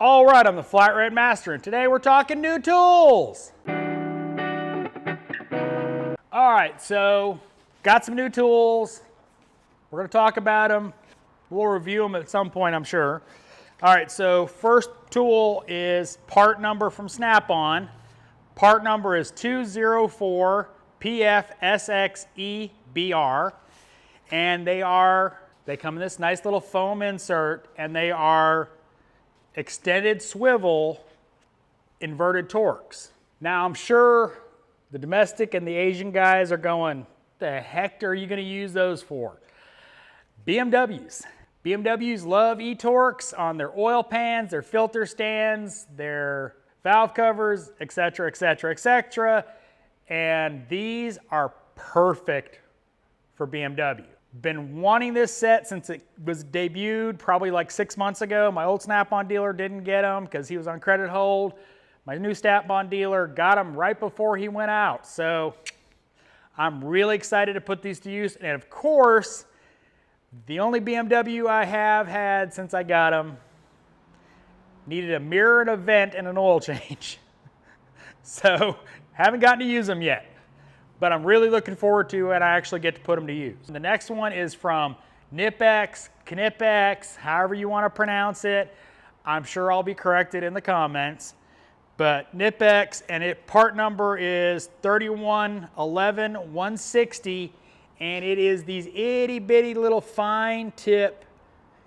All right, I'm the flatratemaster, and today we're talking new tools. All right, so got some new tools. We're going to talk about them. We'll review them at some point, I'm sure. All right, so first tool is part number from SnapOn. Part number is 204PFSXEBR, and they come in this nice little foam insert, and they are extended swivel inverted Torx. Now I'm sure the domestic and the Asian guys are going, the heck are you going to use those for? BMWs. BMWs love e-Torx on their oil pans, their filter stands, their valve covers, etc., etc., etc. And these are perfect for BMW. Been wanting this set since it was debuted probably like 6 months ago. My old SnapOn dealer didn't get them because he was on credit hold. My new SnapOn dealer got them right before he went out. So I'm really excited to put these to use. And of course, the only BMW I have had since I got them needed a mirror and a vent and an oil change. So haven't gotten to use them yet. But I'm really looking forward to it. I actually get to put them to use. The next one is from NIPEX, KNIPEX, however you want to pronounce it. I'm sure I'll be corrected in the comments. But NIPEX, and part number is 3111160, and it is these itty bitty little fine tip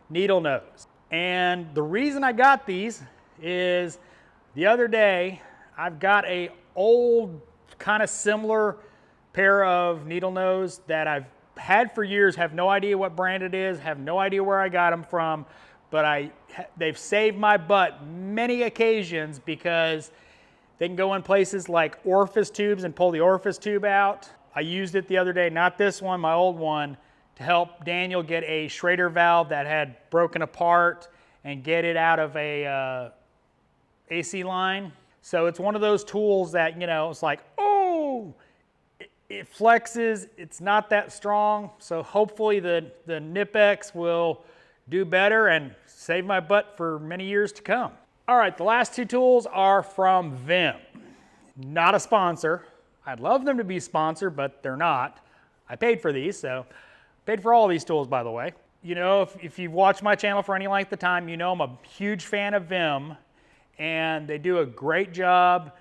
needle nose. And the reason I got these is the other day I've got a old kind of similar pair of needle nose that I've had for years, have no idea what brand it is, have no idea where I got them from, but they've saved my butt many occasions because they can go in places like orifice tubes and pull the orifice tube out. I used it the other day, not this one, my old one, to help Daniel get a Schrader valve that had broken apart and get it out of a AC line. So it's one of those tools that, you know, it's like, oh, it flexes, it's not that strong, so hopefully the NIPEX will do better and save my butt for many years to come. All right, the last two tools are from Vim. Not a sponsor. I'd love them to be sponsored, but they're not. I paid for these, so paid for all these tools, by the way. You know, if you've watched my channel for any length of time, you know I'm a huge fan of Vim, and they do a great job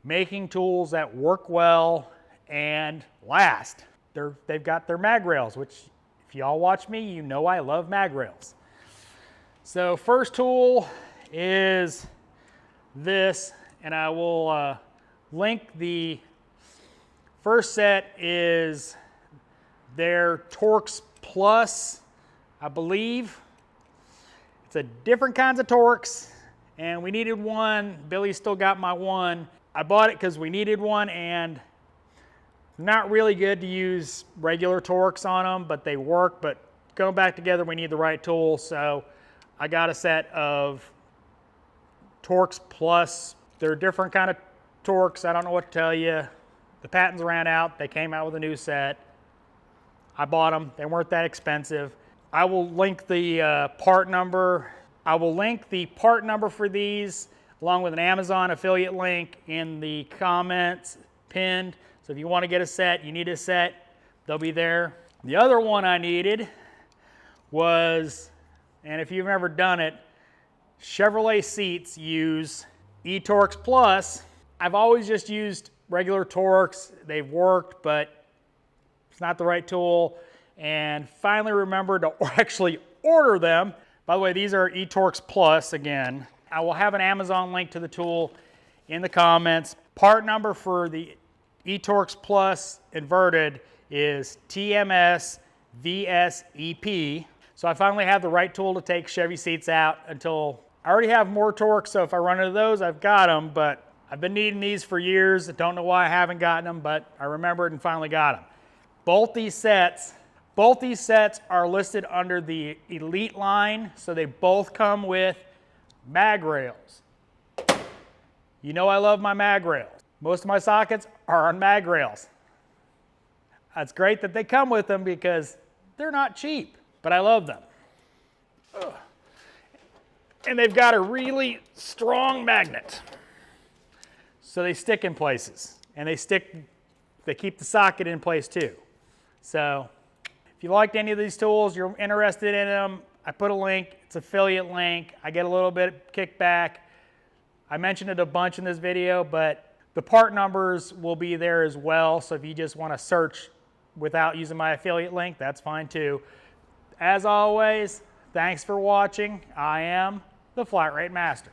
making tools that work well and last. They've got their mag rails, which if y'all watch me, you know I love mag rails. So first tool is this, and I will link the first set is their Torx Plus, I believe. It's a different kinds of Torx, and we needed one. Billy still got my one. I bought it because we needed one, and not really good to use regular Torx on them, but they work. But going back together, we need the right tool. So I got a set of Torx Plus. They're a different kind of Torx. I don't know what to tell you. The patents ran out. They came out with a new set. I bought them. They weren't that expensive. I will link the part number. I will link the part number for these along with an Amazon affiliate link in the comments pinned. So if you want to get a set, you need a set, they'll be there. The other one I needed was, and if you've never done it, Chevrolet seats use e-Torx Plus. I've always just used regular Torx. They've worked, but it's not the right tool. And finally remembered to actually order them. By the way, these are e-Torx Plus again. I will have an Amazon link to the tool in the comments. Part number for the e-Torx Plus inverted is TMS VSEP. So I finally have the right tool to take Chevy seats out. Until I already have more Torx, so if I run into those, I've got them, but I've been needing these for years. I don't know why I haven't gotten them, but I remembered and finally got them. Both these sets are listed under the Elite line, so they both come with mag rails. You know I love my mag rails. Most of my sockets are on mag rails. It's great that they come with them because they're not cheap, but I love them. Ugh. And they've got a really strong magnet. So they stick in places, and they keep the socket in place too. So if you liked any of these tools, you're interested in them, I put a link. It's an affiliate link. I get a little bit of kickback. I mentioned it a bunch in this video, but the part numbers will be there as well. So if you just want to search without using my affiliate link, that's fine too. As always, thanks for watching. I am the Flat Rate Master.